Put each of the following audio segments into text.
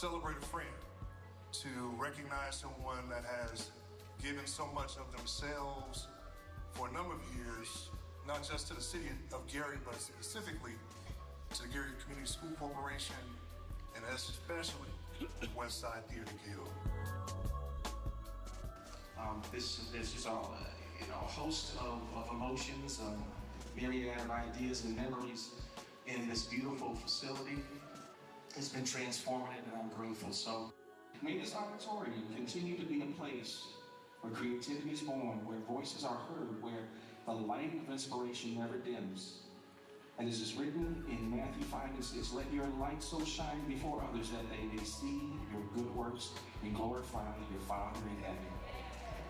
celebrate a friend, to recognize someone that has given so much of themselves for a number of years, not just to the city of Gary, but specifically to the Gary Community School Corporation, and especially the West Side Theater Guild. This is all, a host of emotions, myriad of ideas and memories in this beautiful facility. It's been transformative, and I'm grateful. So may this auditorium continue to be a place where creativity is born, where voices are heard, where the light of inspiration never dims. And as is written in Matthew 5:6, let your light so shine before others that they may see your good works and glorify your Father in heaven.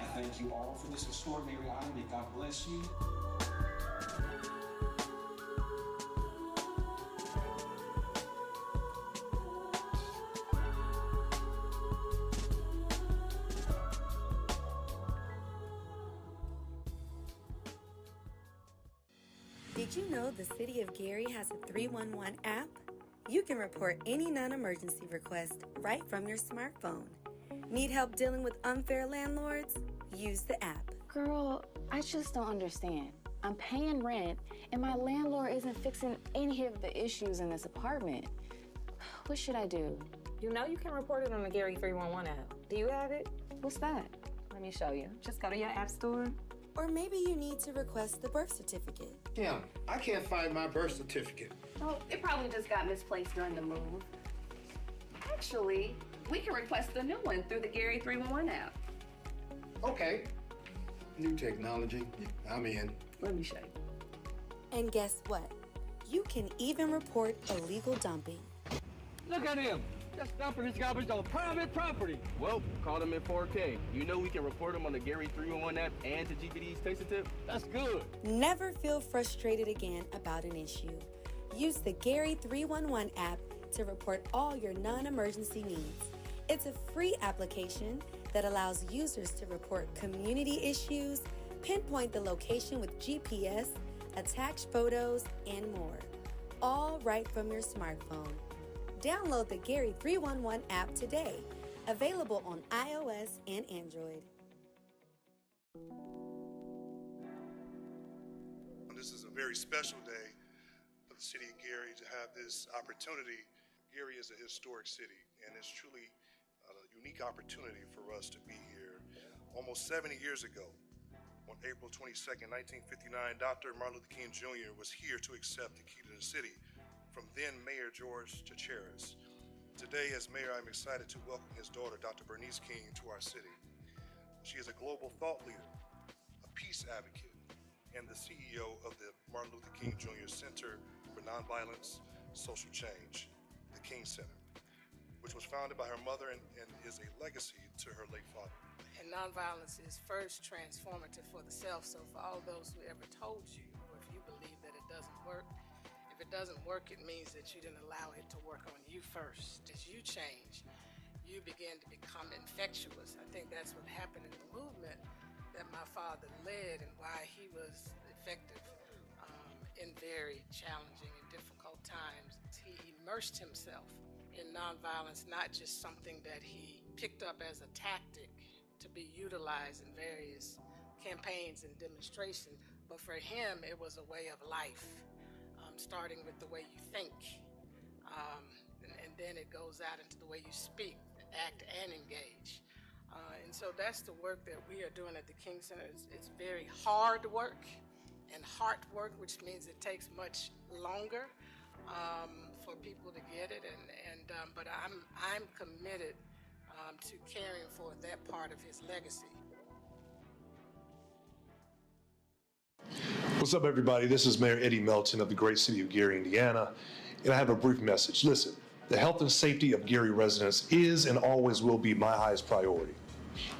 I thank you all for this extraordinary honor. May God bless you. Did you know the City of Gary has a 311 app? You can report any non-emergency request right from your smartphone. Need help dealing with unfair landlords? Use the app. Girl, I just don't understand. I'm paying rent, and my landlord isn't fixing any of the issues in this apartment. What should I do? You know you can report it on the Gary 311 app. Do you have it? What's that? Let me show you. Just go to your app store. Or maybe you need to request the birth certificate. Yeah, I can't find my birth certificate. Oh, it probably just got misplaced during the move. Actually, we can request a new one through the Gary 311 app. Okay. New technology. I'm in. Let me show you. And guess what? You can even report illegal dumping. Look at him! Just dumping his garbage on private property. Well, caught him in 4K. You know we can report him on the Gary 311 app and to GPD's Taste Tip? That's good. Never feel frustrated again about an issue. Use the Gary 311 app to report all your non-emergency needs. It's a free application that allows users to report community issues, pinpoint the location with GPS, attach photos, and more. All right from your smartphone. Download the Gary 311 app today. Available on iOS and Android. This is a very special day for the city of Gary to have this opportunity. Gary is a historic city, and it's truly a unique opportunity for us to be here. Almost 70 years ago, on April 22nd, 1959, Dr. Martin Luther King Jr. was here to accept the key to the city from then Mayor George Chacharis. Today, as mayor, I'm excited to welcome his daughter, Dr. Bernice King, to our city. She is a global thought leader, a peace advocate, and the CEO of the Martin Luther King Jr. Center for Nonviolence Social Change, the King Center, which was founded by her mother and is a legacy to her late father. And nonviolence is first transformative for the self, so for all those who ever told you, or if you believe that it doesn't work, if it doesn't work, it means that you didn't allow it to work on you first. As you change, you begin to become infectious. I think that's what happened in the movement that my father led and why he was effective in very challenging and difficult times. He immersed himself in nonviolence, not just something that he picked up as a tactic to be utilized in various campaigns and demonstrations, but for him it was a way of life. Starting with the way you think, and then it goes out into the way you speak, act, and engage. And so that's the work that we are doing at the King Center. It's very hard work and heart work, which means it takes much longer for people to get it. But I'm committed to carrying forth that part of his legacy. What's up, everybody? This is Mayor Eddie Melton of the great city of Gary, Indiana, and I have a brief message. Listen, the health and safety of Gary residents is and always will be my highest priority.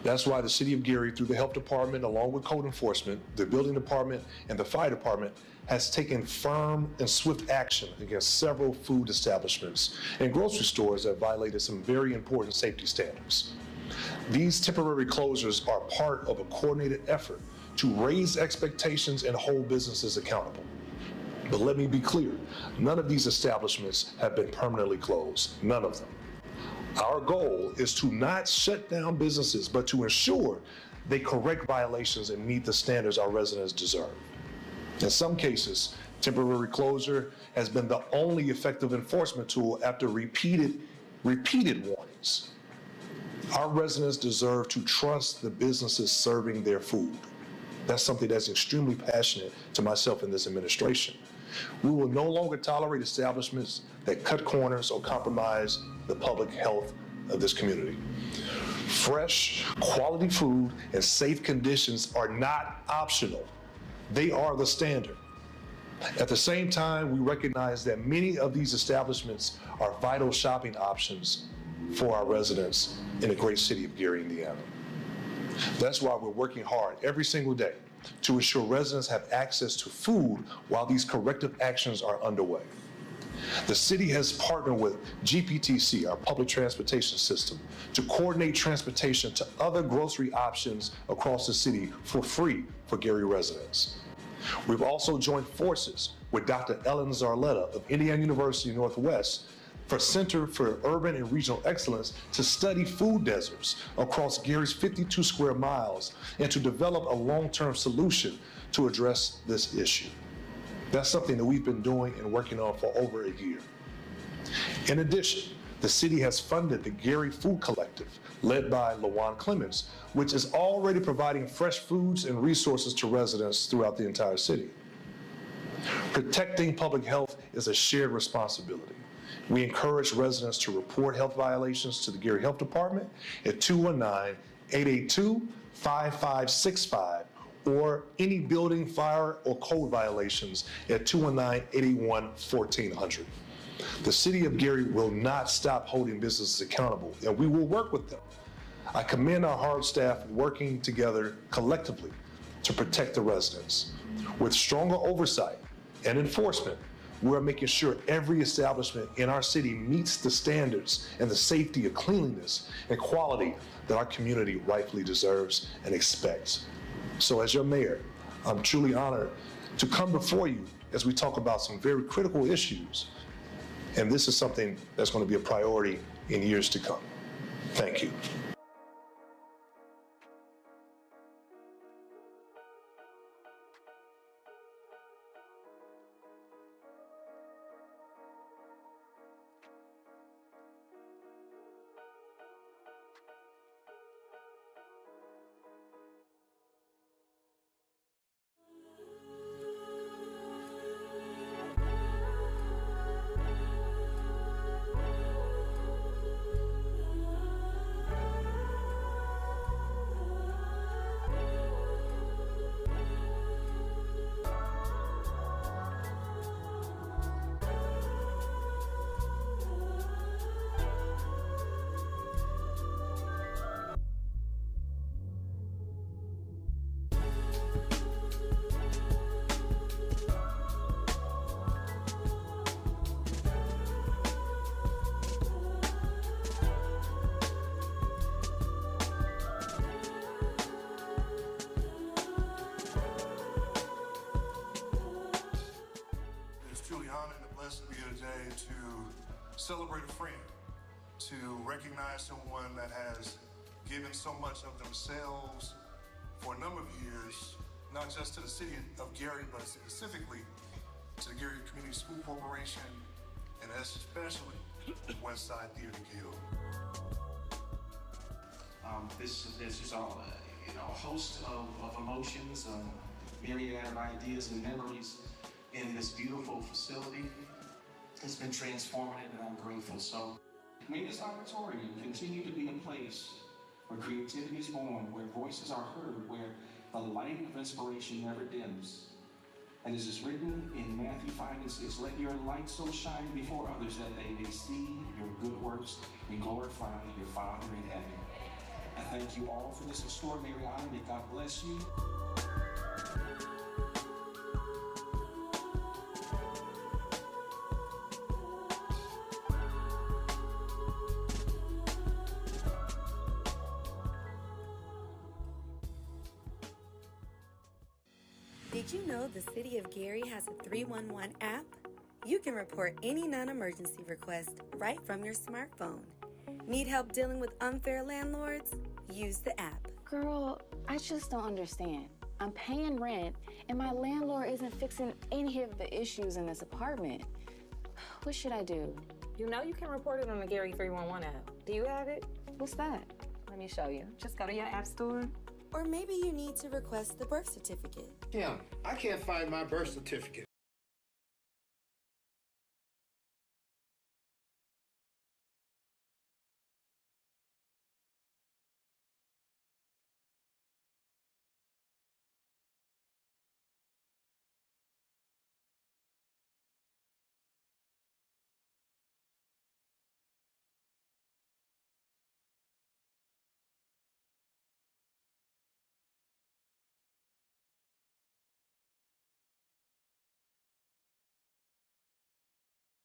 That's why the city of Gary, through the health department, along with code enforcement, the building department, and the fire department, has taken firm and swift action against several food establishments and grocery stores that violated some very important safety standards. These temporary closures are part of a coordinated effort to raise expectations and hold businesses accountable. But let me be clear, none of these establishments have been permanently closed, none of them. Our goal is to not shut down businesses, but to ensure they correct violations and meet the standards our residents deserve. In some cases, temporary closure has been the only effective enforcement tool after repeated warnings. Our residents deserve to trust the businesses serving their food. That's something that's extremely passionate to myself and this administration. We will no longer tolerate establishments that cut corners or compromise the public health of this community. Fresh, quality food and safe conditions are not optional. They are the standard. At the same time, we recognize that many of these establishments are vital shopping options for our residents in the great city of Gary, Indiana. That's why we're working hard every single day to ensure residents have access to food while these corrective actions are underway. The city has partnered with GPTC, our public transportation system, to coordinate transportation to other grocery options across the city for free for Gary residents. We've also joined forces with Dr. Ellen Zarletta of Indiana University Northwest for Center for Urban and Regional Excellence to study food deserts across Gary's 52 square miles and to develop a long-term solution to address this issue. That's something that we've been doing and working on for over a year. In addition, the city has funded the Gary Food Collective, led by LaJuan Clemens, which is already providing fresh foods and resources to residents throughout the entire city. Protecting public health is a shared responsibility. We encourage residents to report health violations to the Gary Health Department at 219-882-5565 or any building, fire, or code violations at 219-881-1400. The city of Gary will not stop holding businesses accountable, and we will work with them. I commend our hard staff working together collectively to protect the residents. With stronger oversight and enforcement, we're making sure every establishment in our city meets the standards and the safety of cleanliness and quality that our community rightfully deserves and expects. So as your mayor, I'm truly honored to come before you as we talk about some very critical issues. And this is something that's going to be a priority in years to come. Thank you. Celebrate a friend, to recognize someone that has given so much of themselves for a number of years, not just to the city of Gary, but specifically to the Gary Community School Corporation, and especially Westside Theater Guild. This is just all, a host of emotions, myriad of ideas and memories in this beautiful facility. It's been transformative, and I'm grateful. So may this auditorium continue to be a place where creativity is born, where voices are heard, where the light of inspiration never dims. And as is written in Matthew 5:6, let your light so shine before others that they may see your good works and glorify your Father in heaven. I thank you all for this extraordinary honor. May God bless you. Did you know the City of Gary has a 311 app? You can report any non-emergency request right from your smartphone. Need help dealing with unfair landlords? Use the app. Girl, I just don't understand. I'm paying rent, and my landlord isn't fixing any of the issues in this apartment. What should I do? You know you can report it on the Gary 311 app. Do you have it? What's that? Let me show you. Just go to your app store. Or maybe you need to request the birth certificate. Kim, I can't find my birth certificate.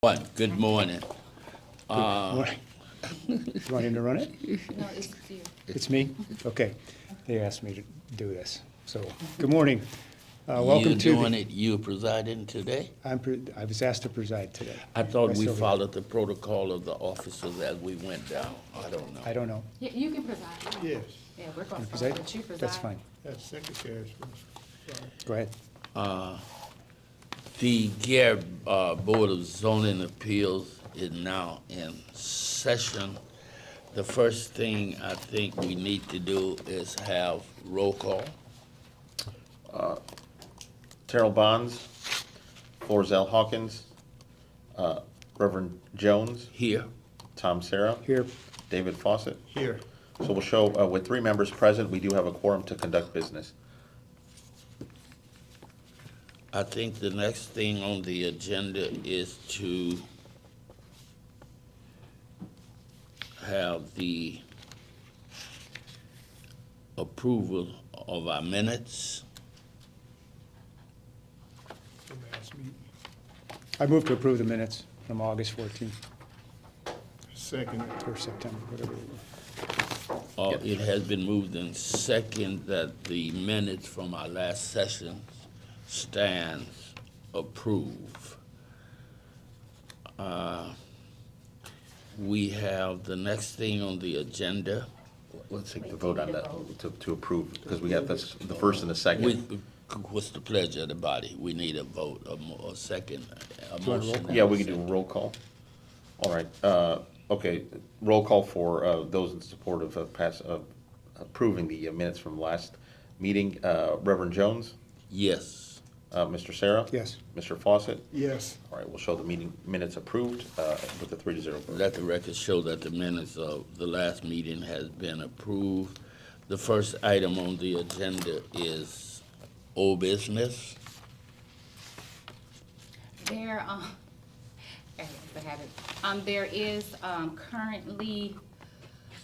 What? Good morning. You want him to run it? No, it's you. It's me? Okay. They asked me to do this. So, good morning. Welcome to You doing it, you presiding today? I was asked to preside today. I thought we still- followed the protocol of the officers as we went down. I don't know. I don't know. You can preside. Yes. Yeah, we're going to Preside? let you preside. That's fine. That's secretary's. Go ahead. The Gary Board of Zoning Appeals is now in session. The first thing I think we need to do is have roll call. Terrell Bonds, Florzell Hawkins, Reverend Jones. Here. Tom Serra. Here. David Fawcett. Here. So we'll show, with 3 members present, we do have a quorum to conduct business. I think the next thing on the agenda is to have the approval of our minutes. I move to approve the minutes from August 14th Second. or September, whatever it was. It has been moved in second that the minutes from our last session stands approved. We have the next thing on the agenda. Let's take the vote on that, to approve, because we have the first and the second. What's the pleasure of the body? We need a vote, a second, a motion. Yeah, we can do a roll call. All right, okay, roll call for those in support of approving the minutes from last meeting. Reverend Jones? Yes. Mr. Serra? Yes. Mr. Fawcett? Yes. All right, we'll show the meeting minutes approved with a 3-0 vote. Let the record show that the minutes of the last meeting has been approved. The first item on the agenda is old business. There, there is currently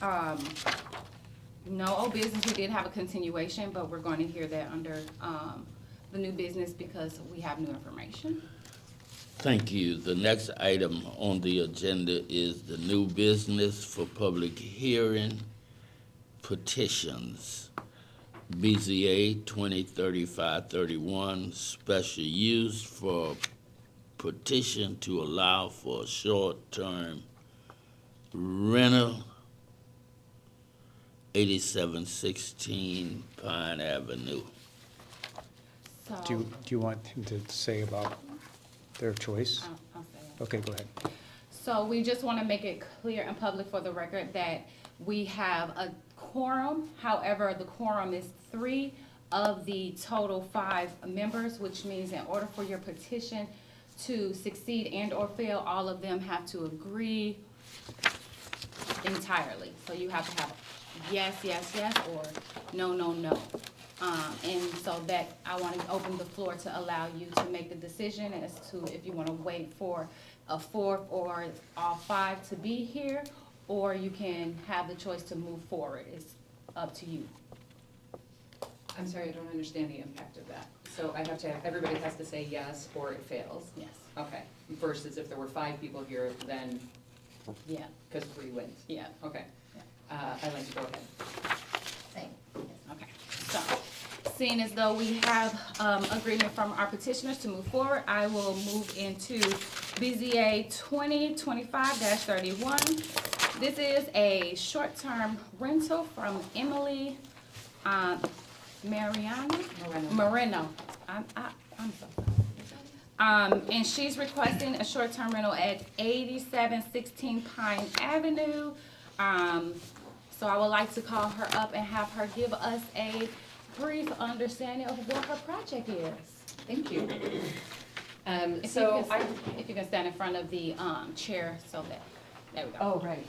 no old business. We did have a continuation, but we're going to hear that under the new business because we have new information. Thank you. The next item on the agenda is the new business for public hearing petitions. BZA 2035-31, special use for petition to allow for short-term rental, 8716 Pine Avenue. So, Do you want him to say about their choice? I'll say it. Okay, go ahead. So we just want to make it clear and public for the record that we have a quorum. However, the quorum is 3 of the total 5 members, which means in order for your petition to succeed and or fail, all of them have to agree entirely. So you have to have yes, yes, yes, or no, no, no. And so that I want to open the floor to allow you to make the decision as to if you want to wait for a 4th or all 5 to be here, or you can have the choice to move forward. It's up to you. I'm sorry, I don't understand the impact of that. So I have to, everybody has to say yes or it fails? Yes. Okay, versus if there were 5 people here, then, Yeah. because 3 wins? Yeah. Okay. I'd like to go ahead. Same. Okay. So, seeing as though we have agreement from our petitioners to move forward, I will move into BZA 2025-31, This is a short-term rental from Emily Moreno. I'm so sorry. And she's requesting a short-term rental at 8716 Pine Avenue. So I would like to call her up and have her give us a brief understanding of what her project is. Thank you. If you can stand in front of the chair so that, there we go. Oh, right.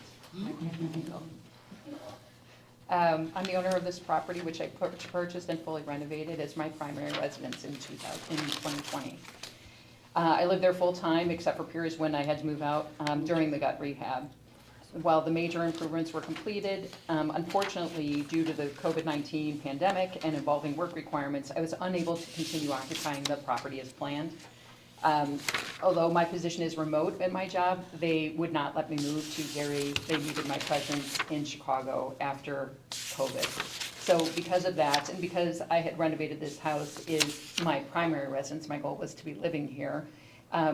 I'm the owner of this property, which I purchased and fully renovated as my primary residence in 2020. I lived there full-time, except for periods when I had to move out during the gut rehab. While the major improvements were completed, unfortunately, due to the COVID-19 pandemic and involving work requirements, I was unable to continue occupying the property as planned. Although my position is remote at my job, they would not let me move to Gary. They needed my presence in Chicago after COVID. So because of that, and because I had renovated this house is my primary residence, my goal was to be living here. I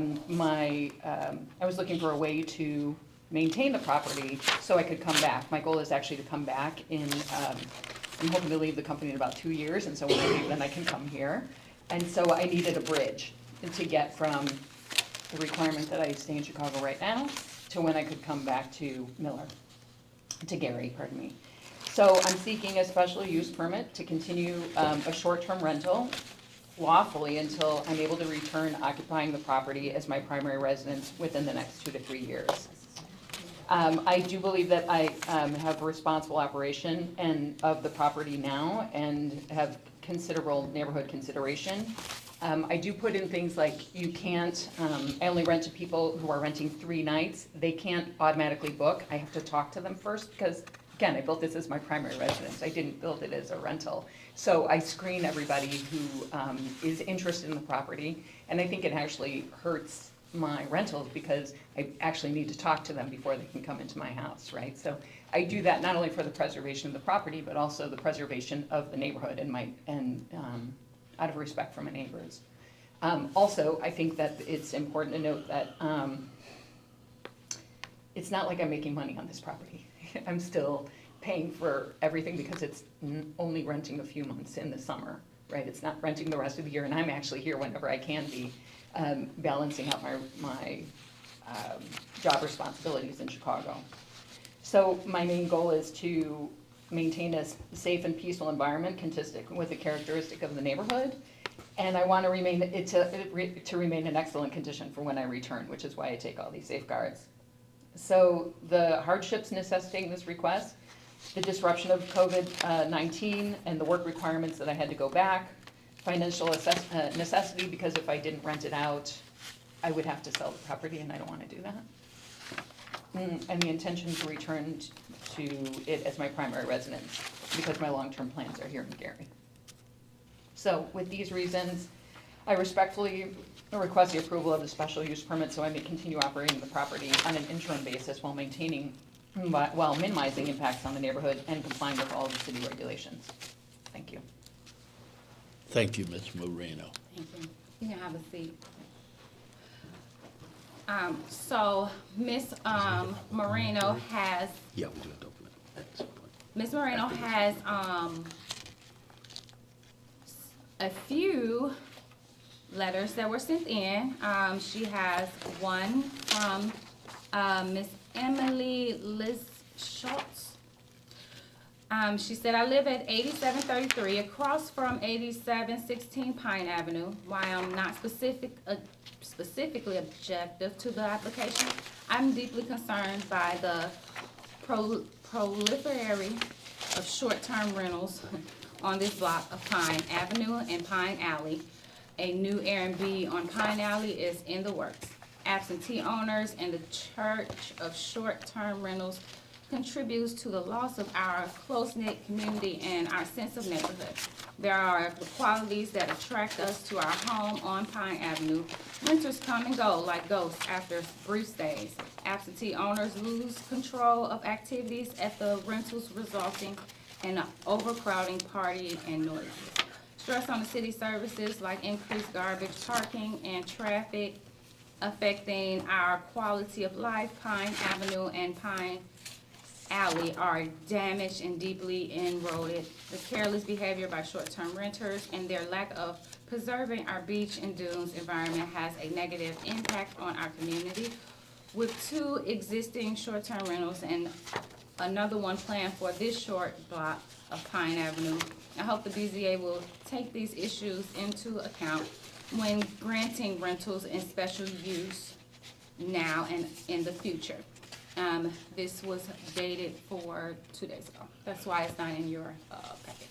was looking for a way to maintain the property so I could come back. My goal is actually to come back I'm hoping to leave the company in about 2 years, and so when I leave, then I can come here. And so I needed a bridge to get from the requirement that I stay in Chicago right now to when I could come back to Gary, pardon me. So I'm seeking a special use permit to continue a short-term rental lawfully until I'm able to return occupying the property as my primary residence within the next 2 to 3 years. I do believe that I have responsible operation of the property now and have considerable neighborhood consideration. I do put in things like you can't, I only rent to people who are renting 3 nights. They can't automatically book. I have to talk to them first because, again, I built this as my primary residence. I didn't build it as a rental. So I screen everybody who is interested in the property, and I think it actually hurts my rentals because I actually need to talk to them before they can come into my house, right? So I do that not only for the preservation of the property, but also the preservation of the neighborhood and out of respect for my neighbors. Also, I think that it's important to note that it's not like I'm making money on this property. I'm still paying for everything because it's only renting a few months in the summer, right? It's not renting the rest of the year, and I'm actually here whenever I can be, balancing out my job responsibilities in Chicago. So my main goal is to maintain a safe and peaceful environment consistent with the characteristic of the neighborhood, and I want to remain in excellent condition for when I return, which is why I take all these safeguards. So the hardships necessitating this request, the disruption of COVID-19 and the work requirements that I had to go back, financial necessity because if I didn't rent it out, I would have to sell the property, and I don't want to do that. And the intention to return to it as my primary residence because my long-term plans are here in Gary. So with these reasons, I respectfully request the approval of the special use permit so I may continue operating the property on an interim basis while minimizing impacts on the neighborhood and complying with all the city regulations. Thank you. Thank you, Ms. Moreno. Thank you. You can have a seat. So Ms. Moreno has. Yeah, we do have to open it at some point. Ms. Moreno has a few letters that were sent in. She has one from Ms. Emily Liz Schultz. She said, I live at 8733 across from 8716 Pine Avenue. While I'm not specifically objective to the application, I'm deeply concerned by the proliferation of short-term rentals on this block of Pine Avenue and Pine Alley. A new Airbnb on Pine Alley is in the works. Absentee owners and the church of short-term rentals contributes to the loss of our close-knit community and our sense of neighborhood. There are the qualities that attract us to our home on Pine Avenue. Renters come and go like ghosts after brief stays. Absentee owners lose control of activities at the rentals, resulting in overcrowding, partying, and noises. Stress on the city services like increased garbage, parking, and traffic affecting our quality of life. Pine Avenue and Pine alley are damaged and deeply eroded. The careless behavior by short-term renters and their lack of preserving our beach and dunes environment has a negative impact on our community. With 2 existing short-term rentals and another one planned for this short block of Pine Avenue, I hope the BZA will take these issues into account when granting rentals and special use now and in the future. This was dated for 2 days ago. That's why it's not in your packet.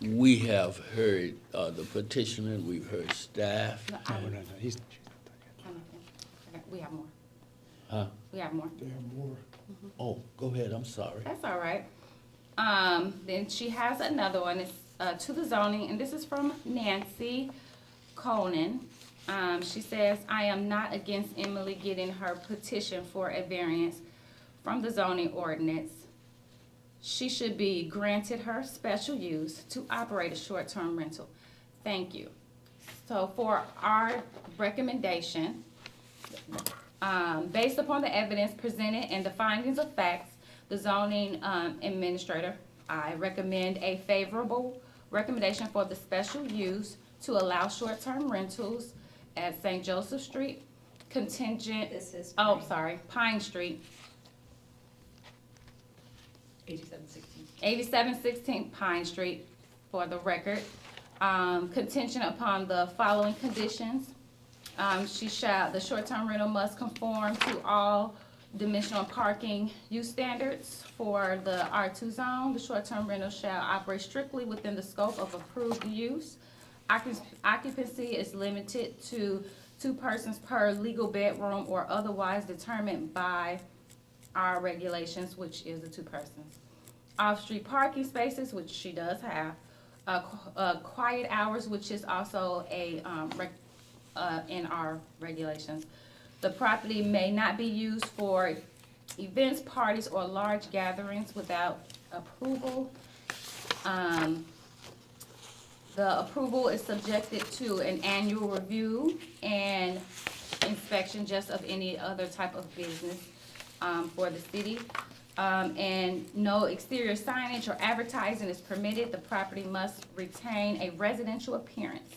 We have heard the petitioner, we've heard staff. No, He's, okay, we have more. Huh? We have more. There are more. Oh, go ahead, I'm sorry. That's all right. Then she has another one. It's to the zoning, and this is from Nancy Conan. She says, I am not against Emily getting her petition for a variance from the zoning ordinance. She should be granted her special use to operate a short-term rental. Thank you. So for our recommendation, based upon the evidence presented and the findings of facts, the zoning administrator, I recommend a favorable recommendation for the special use to allow short-term rentals at St. Joseph Street, contingent, Pine Street. 8716 Pine Street, for the record. Contingent upon the following conditions. The short-term rental must conform to all dimensional parking use standards for the R2 zone. The short-term rental shall operate strictly within the scope of approved use. Occupancy is limited to 2 persons per legal bedroom or otherwise determined by our regulations, which is the 2 persons. Off-street parking spaces, which she does have. Quiet hours, which is also in our regulations. The property may not be used for events, parties, or large gatherings without approval. The approval is subjected to an annual review and inspection just of any other type of business for the city. And no exterior signage or advertising is permitted. The property must retain a residential appearance,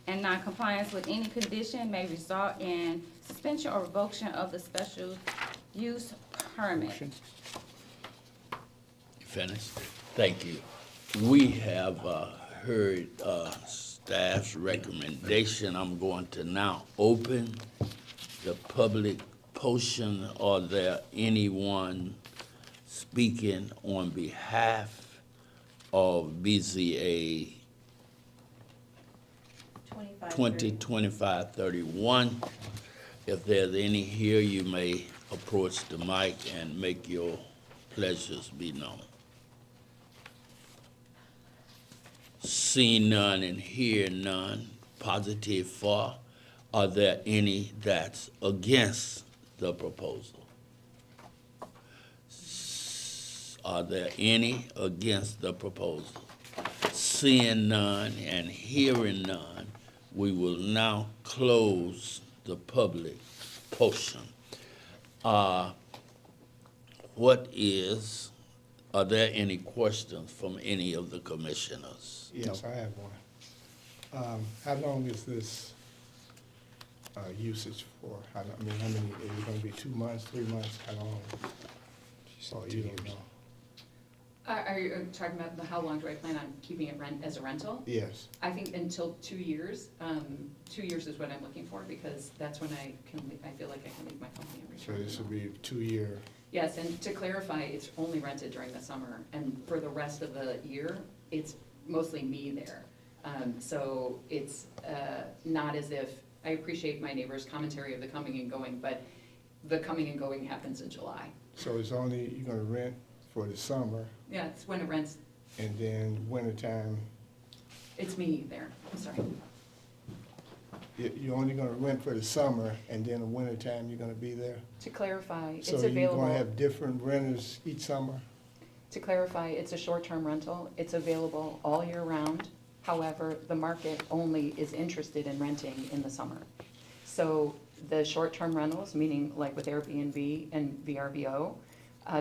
and non-compliance with any condition may result in suspension or revocation of the special use permit. Finished? Thank you. We have heard staff's recommendation. I'm going to now open the public portion. Are there anyone speaking on behalf of BZA 2025-31? If there's any here, you may approach the mic and make your pleasures be known. See none and hear none. Positive for. Are there any that's against the proposal? Are there any against the proposal? Seeing none and hearing none, we will now close the public portion. Are there any questions from any of the commissioners? Yes, I have one. How long is this usage for? How many, is it gonna be 2 months, 3 months? How long? Oh, you don't know. Are you talking about how long do I plan on keeping it as a rental? Yes. I think until 2 years. 2 years is what I'm looking for, because that's when I feel like I can leave my company and So return. this will be 2 year. Yes, and to clarify, it's only rented during the summer, and for the rest of the year, it's mostly me there. So it's not as if, I appreciate my neighbor's commentary of the coming and going, but the coming and going happens in July. So it's only, you're gonna rent for the summer, Yeah, it's when it rents, and then wintertime, it's me there, I'm sorry. you're only gonna rent for the summer, and then the wintertime, you're gonna be there? To clarify, it's So available. you're gonna have different renters each summer? To clarify, it's a short-term rental. It's available all year round. However, the market only is interested in renting in the summer. So the short-term rentals, meaning like with Airbnb and VRBO,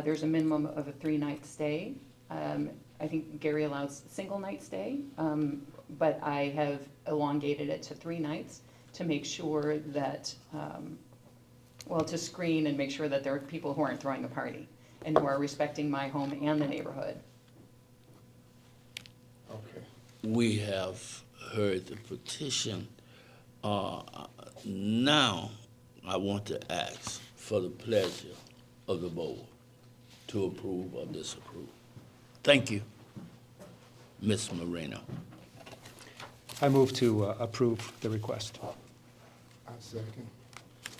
There's a minimum of a 3-night stay. I think Gary allows single night stay, but I have elongated it to 3 nights to make sure that, to screen and make sure that there are people who aren't throwing a party and who are respecting my home and the neighborhood. Okay. We have heard the petition. Now, I want to ask for the pleasure of the board to approve or disapprove. Thank you, Ms. Moreno. I move to approve the request. I second.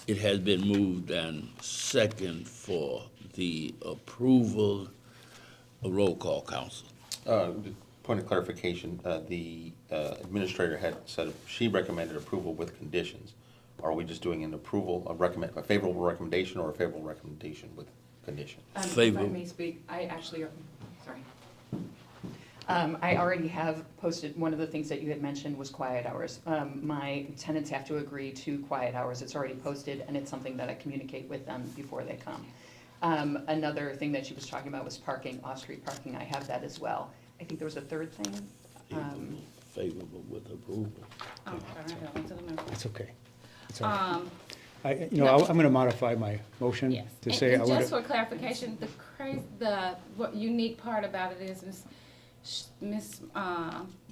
It has been moved and second for the approval. A roll call, council. Point of clarification, the administrator had said she recommended approval with conditions. Are we just doing an approval, a favorable recommendation or a favorable recommendation with conditions? If I may speak, I actually, sorry. I already have posted, one of the things that you had mentioned was quiet hours. My tenants have to agree to quiet hours. It's already posted, and it's something that I communicate with them before they come. Another thing that she was talking about was parking, off-street parking. I have that as well. I think there was a third thing. Favorable with approval. Oh, That's okay. It's all right. I'm going to modify my motion Yes. to say I and want just for clarification, what unique part about it is Ms.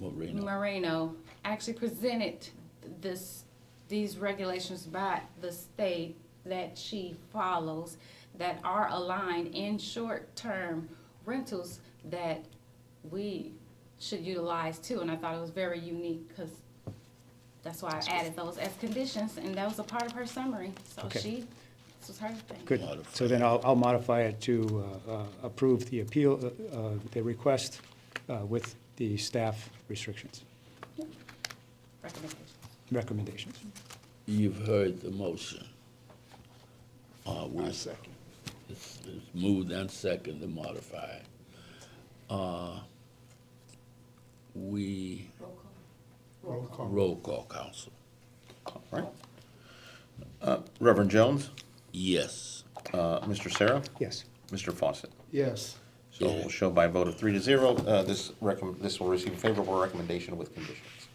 Moreno actually presented these regulations by the state that she follows that are aligned in short-term rentals that we should utilize too. And I thought it was very unique because that's why I added those as conditions, and that was a part of her summary. So Okay. this was her thing. Good. So then I'll modify it to approve the appeal, the request with the staff restrictions, recommendations. You've heard the motion. I second. It's moved and second to modify. Roll call, council. All right. Reverend Jones? Yes. Mr. Sarah? Yes. Mr. Fawcett? Yes. So we'll show by a vote of 3-0, this will receive a favorable recommendation with conditions.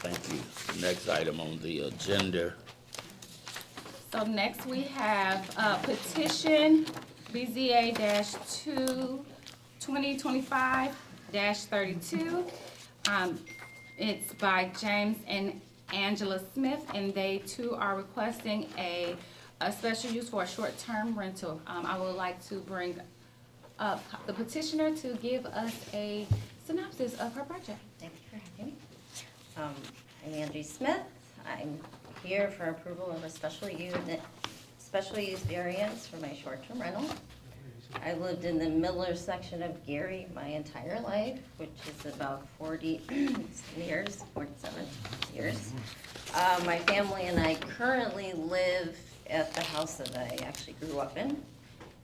Thank you. Next item on the agenda. So next we have petition BZA-2 2025-32. It's by James and Angela Smith, and they too are requesting a special use for a short-term rental. I would like to bring up the petitioner to give us a synopsis of her project. Thank you for having me. I'm Angie Smith. I'm here for approval of a special use variance for my short-term rental. I lived in the Miller section of Gary my entire life, which is about 47 years. My family and I currently live at the house that I actually grew up in.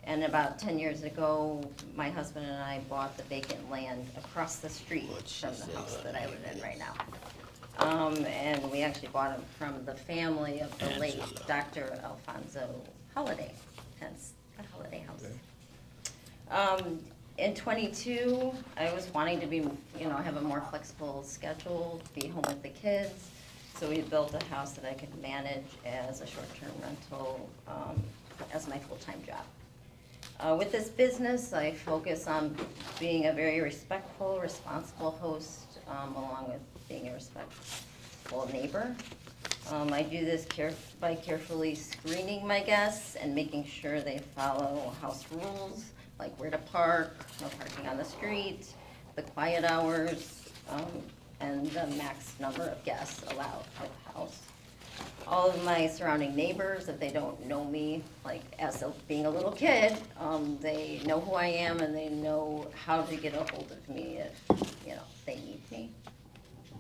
And about 10 years ago, my husband and I bought the vacant land across the street from the house that I live in right now. And we actually bought it from the family of the late Dr. Alfonso Holliday, hence the Holliday House. In 22, I was wanting to be, have a more flexible schedule, be home with the kids. So we built a house that I could manage as a short-term rental as my full-time job. With this business, I focus on being a very respectful, responsible host, along with being a respectful neighbor. I do this by carefully screening my guests and making sure they follow house rules, like where to park, no parking on the street, the quiet hours, and the max number of guests allowed at the house. All of my surrounding neighbors, if they don't know me, like as being a little kid, they know who I am and they know how to get a hold of me if, they need me.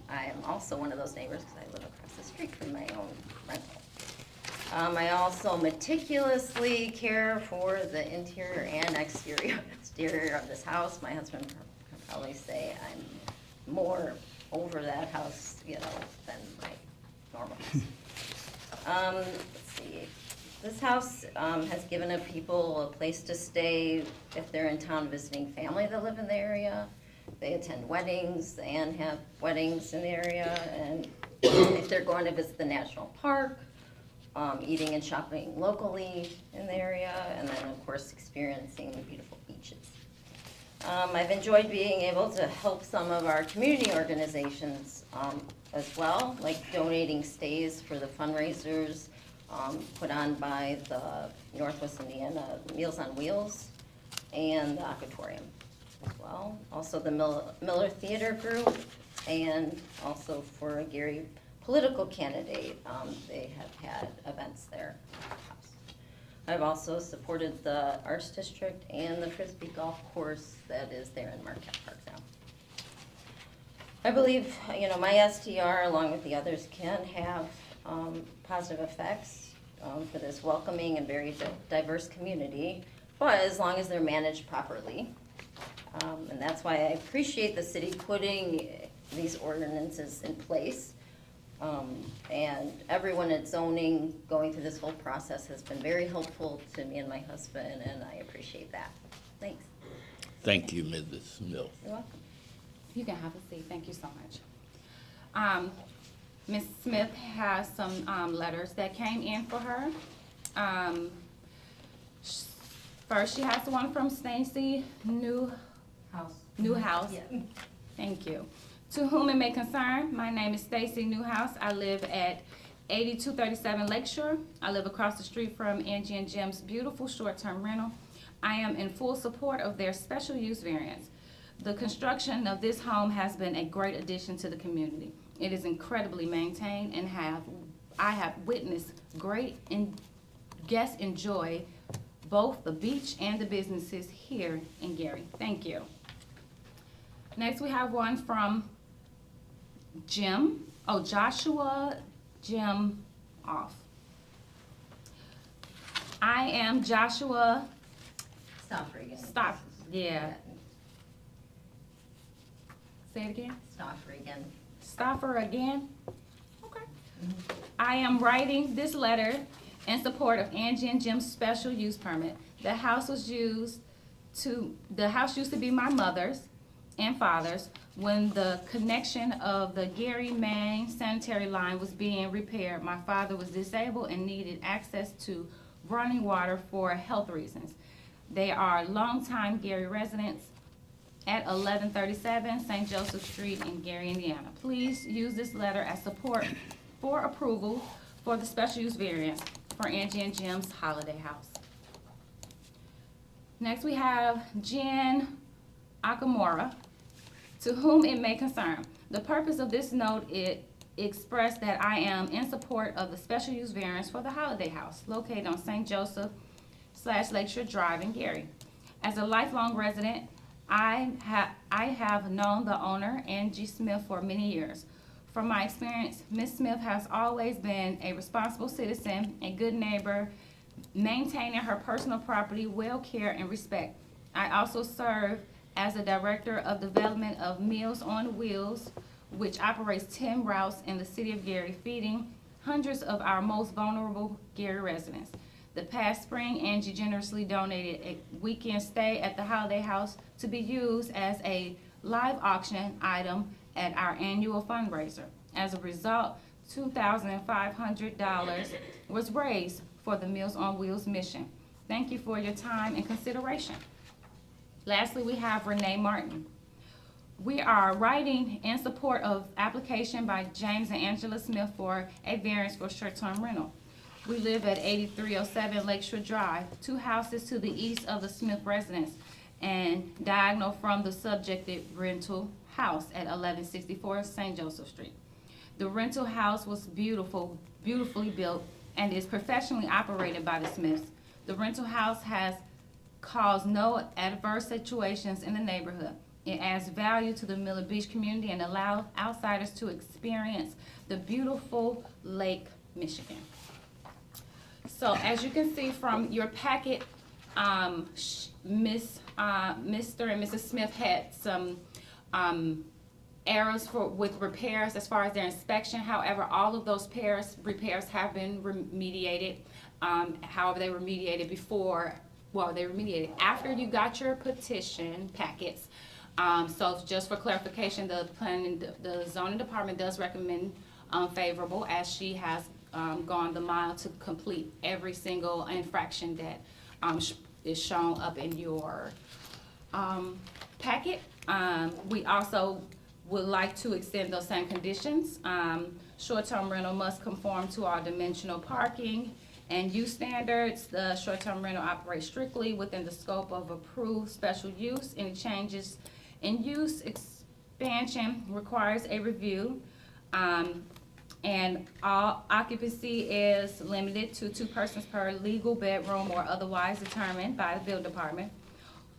I am also one of those neighbors because I live across the street from my own rental. I also meticulously care for the interior and exterior of this house. My husband can probably say I'm more over that house, than my normal house. Let's see. This house has given people a place to stay if they're in town visiting family that live in the area. They attend weddings and have weddings in the area, and if they're going to visit the national park, eating and shopping locally in the area, and then of course experiencing the beautiful beaches. I've enjoyed being able to help some of our community organizations as well, like donating stays for the fundraisers put on by the Northwest Indiana Meals on Wheels and the Aquatorium as well. Also the Miller Theater Group, and also for a Gary political candidate, they have had events there. I've also supported the Arts District and the Frisbee Golf Course that is there in Marquette Park now. I believe, my STR, along with the others, can have positive effects for this welcoming and very diverse community, but as long as they're managed properly. And that's why I appreciate the city putting these ordinances in place. And everyone at zoning going through this whole process has been very helpful to me and my husband, and I appreciate that. Thanks. Thank you, Mrs. Smith. You're welcome. You can have a seat. Thank you so much. Ms. Smith has some letters that came in for her. First, she has one from Stacy Newhouse. Yeah. Thank you. To whom it may concern, my name is Stacy Newhouse. I live at 8237 Lakeshore. I live across the street from Angie and Jim's beautiful short-term rental. I am in full support of their special use variance. The construction of this home has been a great addition to the community. It is incredibly maintained, and I have witnessed great guests enjoy both the beach and the businesses here in Gary. Thank you. Next, we have one from Joshua Jim Off. I am Joshua. Stop Regan. Stop. Yeah. Say it again. Stop Regan. Stopper again. Okay. I am writing this letter in support of Angie and Jim's special use permit. The house used to be my mother's and father's when the connection of the Gary main sanitary line was being repaired. My father was disabled and needed access to running water for health reasons. They are longtime Gary residents at 1137 St. Joseph Street in Gary, Indiana. Please use this letter as support for approval for the special use variance for Angie and Jim's Holiday House. Next, we have Jen Akamora. To whom it may concern. The purpose of this note is expressed that I am in support of the special use variance for the Holiday House located on St. Joseph / Lakeshore Drive in Gary. As a lifelong resident, I have known the owner, Angie Smith, for many years. From my experience, Ms. Smith has always been a responsible citizen, a good neighbor, maintaining her personal property, well care, and respect. I also serve as a director of development of Meals on Wheels, which operates 10 routes in the city of Gary, feeding hundreds of our most vulnerable Gary residents. The past spring, Angie generously donated a weekend stay at the Holiday House to be used as a live auction item at our annual fundraiser. As a result, $2,500 was raised for the Meals on Wheels mission. Thank you for your time and consideration. Lastly, we have Renee Martin. We are writing in support of application by James and Angela Smith for a variance for short-term rental. We live at 8307 Lakeshore Drive, 2 houses to the east of the Smith residence and diagonal from the subjected rental house at 1164 St. Joseph Street. The rental house was beautifully built and is professionally operated by the Smiths. The rental house has caused no adverse situations in the neighborhood. It adds value to the Miller Beach community and allows outsiders to experience the beautiful Lake Michigan. So as you can see from your packet, Mr. and Mrs. Smith had some errors with repairs as far as their inspection. However, all of those repairs have been remediated. However, they were remediated before, well, they were remediated after you got your petition packets. So just for clarification, the zoning department does recommend favorable, as she has gone the mile to complete every single infraction that is shown up in your packet. We also would like to extend those same conditions. Short-term rental must conform to all dimensional parking and use standards. The short-term rental operates strictly within the scope of approved special use. Any changes in use expansion requires a review. And all occupancy is limited to 2 persons per legal bedroom or otherwise determined by the building department.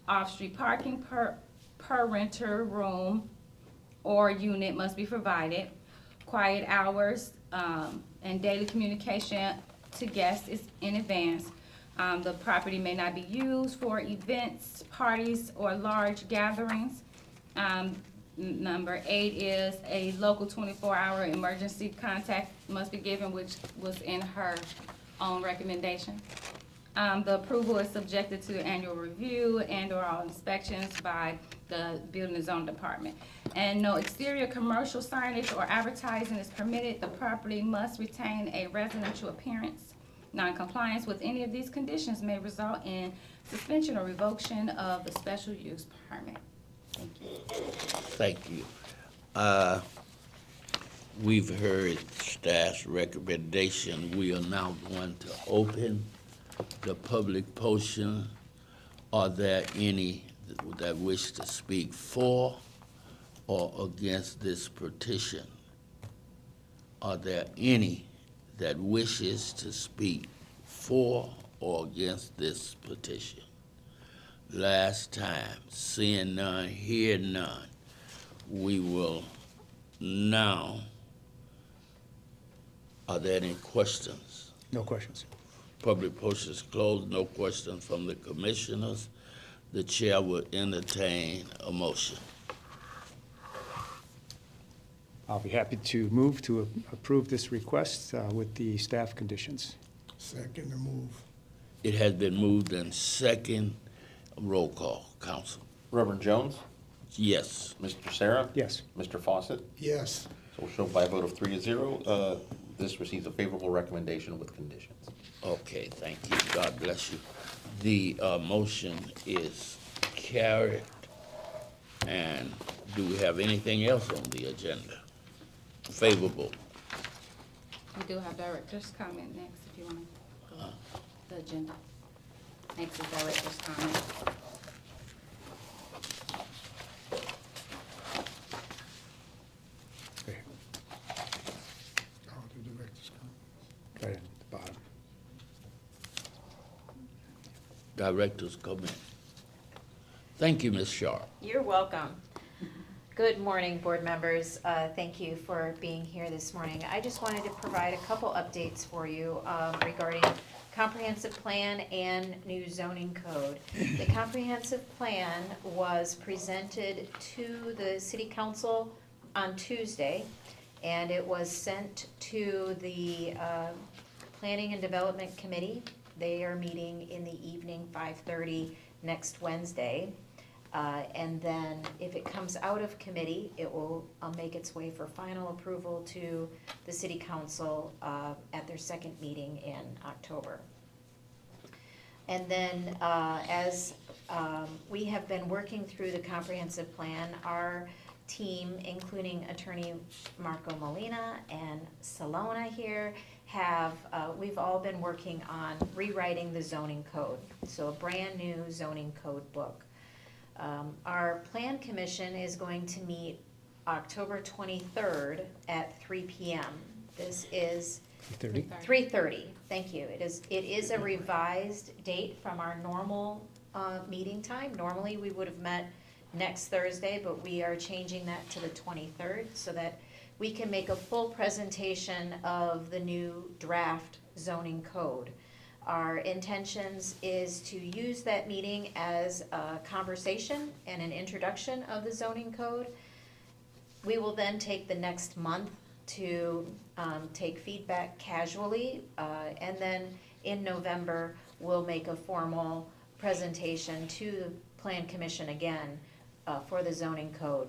Off-street parking per renter room or unit must be provided. Quiet hours and daily communication to guests is in advance. The property may not be used for events, parties, or large gatherings. Number 8 is a local 24-hour emergency contact must be given, which was in her own recommendation. The approval is subjected to annual review and/or all inspections by the Building and Zoning Department. And no exterior commercial signage or advertising is permitted. The property must retain a residential appearance. Non-compliance with any of these conditions may result in suspension or revocation of the special use permit. Thank you. We've heard staff's recommendation. We are now going to open the public portion. Are there any that wish to speak for or against this petition? Are there any that wishes to speak for or against this petition? Last time, seeing none, hearing none, we will now, are there any questions? No questions. Public portion is closed, no questions from the commissioners. The chair will entertain a motion. I'll be happy to move to approve this request with the staff conditions. Second to move. It has been moved and second. Roll call, council. Reverend Jones? Yes. Mr. Sarah? Yes. Mr. Fawcett? Yes. So we'll show by a vote of 3-0. This receives a favorable recommendation with conditions. Okay, thank you. God bless you. The motion is carried. And do we have anything else on the agenda? Favorable. We do have director's comment next, if you want to go the agenda. Next is director's comment. Okay. Oh, the director's comment. Right at the bottom. Director's comment. Thank you, Ms. Sharp. You're welcome. Good morning, board members. Thank you for being here this morning. I just wanted to provide a couple updates for you regarding comprehensive plan and new zoning code. The comprehensive plan was presented to the city council on Tuesday, and it was sent to the planning and development committee. They are meeting in the evening, 5:30 next Wednesday. And then if it comes out of committee, it will make its way for final approval to the city council at their second meeting in October. And then as we have been working through the comprehensive plan, our team, including attorney Marco Molina and Salona here, we've all been working on rewriting the zoning code. So a brand new zoning code book. Our plan commission is going to meet October 23rd at 3 p.m. This is 3:30. Thank you. It is a revised date from our normal meeting time. Normally we would have met next Thursday, but we are changing that to the 23rd so that we can make a full presentation of the new draft zoning code. Our intentions is to use that meeting as a conversation and an introduction of the zoning code. We will then take the next month to take feedback casually, and then in November, we'll make a formal presentation to the Plan Commission again for the zoning code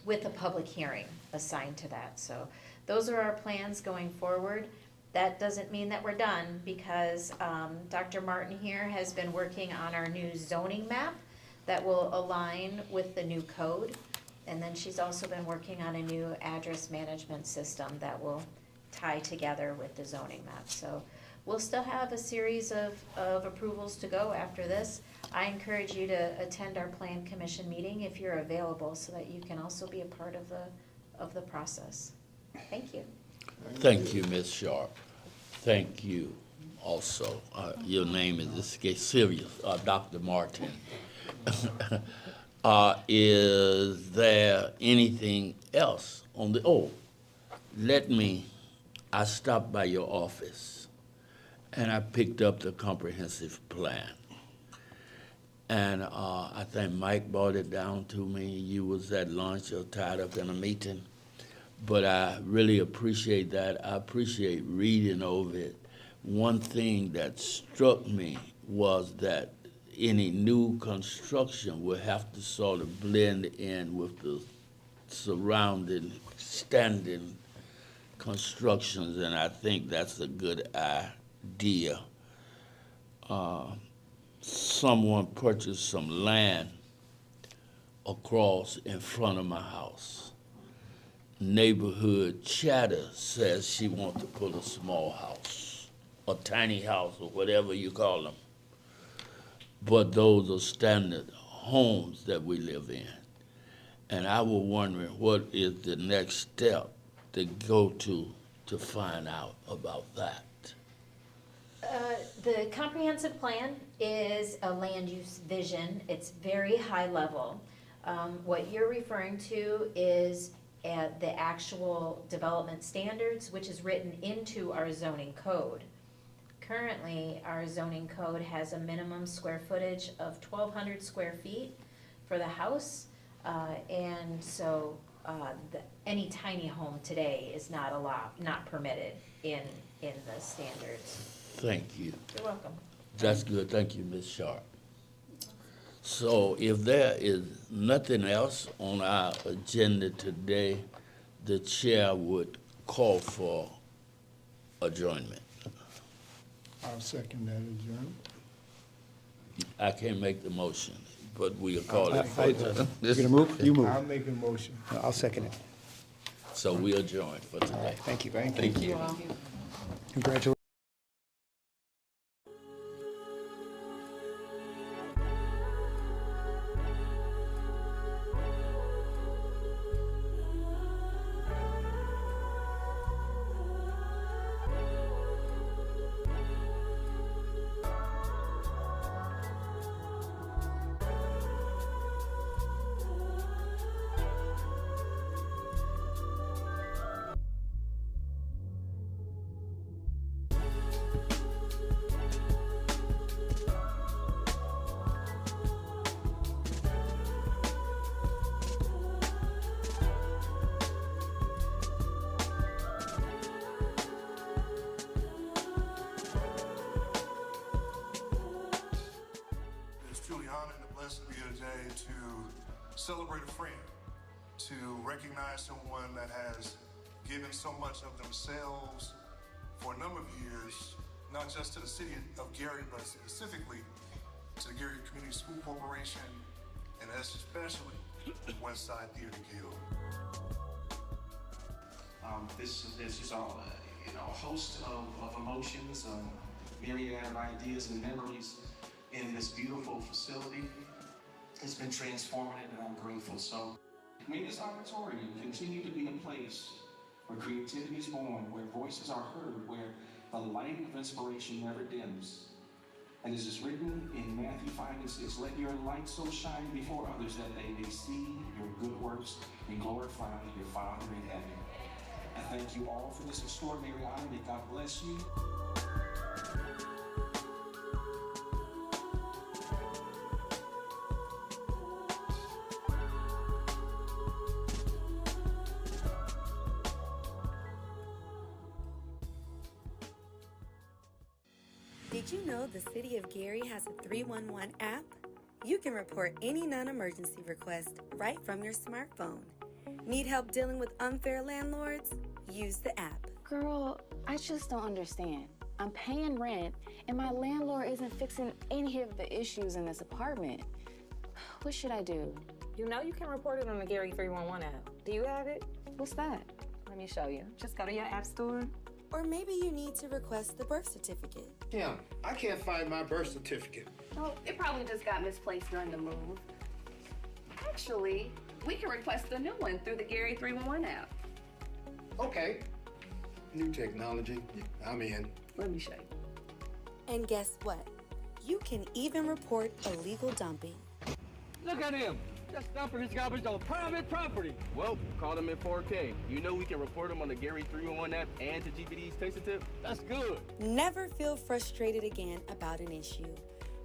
with a public hearing assigned to that. So those are our plans going forward. That doesn't mean that we're done, because Dr. Martin here has been working on our new zoning map that will align with the new code. And then she's also been working on a new address management system that will tie together with the zoning map. So we'll still have a series of approvals to go after this. I encourage you to attend our Plan Commission meeting if you're available, so that you can also be a part of the process. Thank you. Thank you, Ms. Sharp. Thank you also. Your name is Sylvia, Dr. Martin. Is there anything else on the, I stopped by your office and I picked up the comprehensive plan. And I think Mike brought it down to me. You was at lunch or tied up in a meeting. But I really appreciate that. I appreciate reading over it. One thing that struck me was that any new construction will have to sort of blend in with the surrounding standing constructions, and I think that's a good idea. Someone purchased some land across in front of my house. Neighborhood chatter says she wants to put a small house, a tiny house, or whatever you call them. But those are standard homes that we live in. And I was wondering, what is the next step to go to find out about that? The comprehensive plan is a land use vision. It's very high level. What you're referring to is the actual development standards, which is written into our zoning code. Currently, our zoning code has a minimum square footage of 1,200 square feet for the house, and so any tiny home today is not allowed, not permitted in the standards. Thank you. You're welcome. That's good. Thank you, Ms. Sharp. So if there is nothing else on our agenda today, the chair would call for adjournment. I'll second that adjournment. I can't make the motion, but we'll call it. You gonna move? You move. I'll make a motion. I'll second it. So we adjourn for today. Thank you. Thank you. Congratulations. celebrate a friend, to recognize someone that has given so much of themselves for a number of years, not just to the city of Gary, but specifically to the Gary Community School Corporation, and especially West Side Theater Guild. This is just all, a host of emotions, myriad of ideas and memories in this beautiful facility. It's been transformative, and I'm grateful. So may this auditorium continue to be a place where creativity is born, where voices are heard, where the light of inspiration never dims. And as is written in Matthew 5:6, let your light so shine before others that they may see your good works and glorify your Father in heaven. I thank you all for this extraordinary honor. May God bless you. Did you know the City of Gary has a 311 app? You can report any non-emergency request right from your smartphone. Need help dealing with unfair landlords? Use the app. Girl, I just don't understand. I'm paying rent, and my landlord isn't fixing any of the issues in this apartment. What should I do? You know you can report it on the Gary 311 app. Do you have it? What's that? Let me show you. Just go to your app store. Or maybe you need to request the birth certificate. Kim, I can't find my birth certificate. Well, it probably just got misplaced during the move. Actually, we can request a new one through the Gary 311 app. Okay. New technology. I'm in. Let me show you. And guess what? You can even report illegal dumping. Look at him. Just dumping his garbage on private property. Well, call them in 4K. You know we can report them on the Gary 311 app and to GBD's Taste-A-Tip? That's good. Never feel frustrated again about an issue.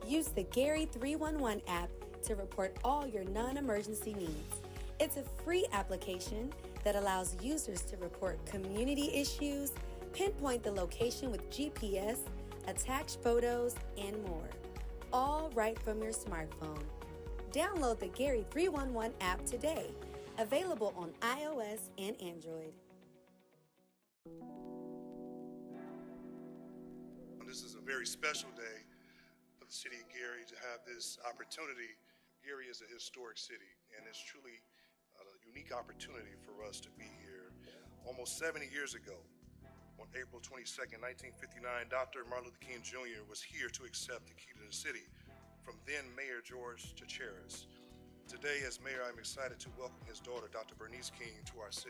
Use the Gary 311 app to report all your non-emergency needs. It's a free application that allows users to report community issues, pinpoint the location with GPS, attach photos, and more. All right from your smartphone. Download the Gary 311 app today. Available on iOS and Android. This is a very special day for the city of Gary to have this opportunity. Gary is a historic city, and it's truly a unique opportunity for us to be here. Almost 70 years ago, on April 22nd, 1959, Dr. Martin Luther King Jr. was here to accept the key to the city from then Mayor George Chacharis. Today, as mayor, I'm excited to welcome his daughter, Dr. Bernice King, to our city.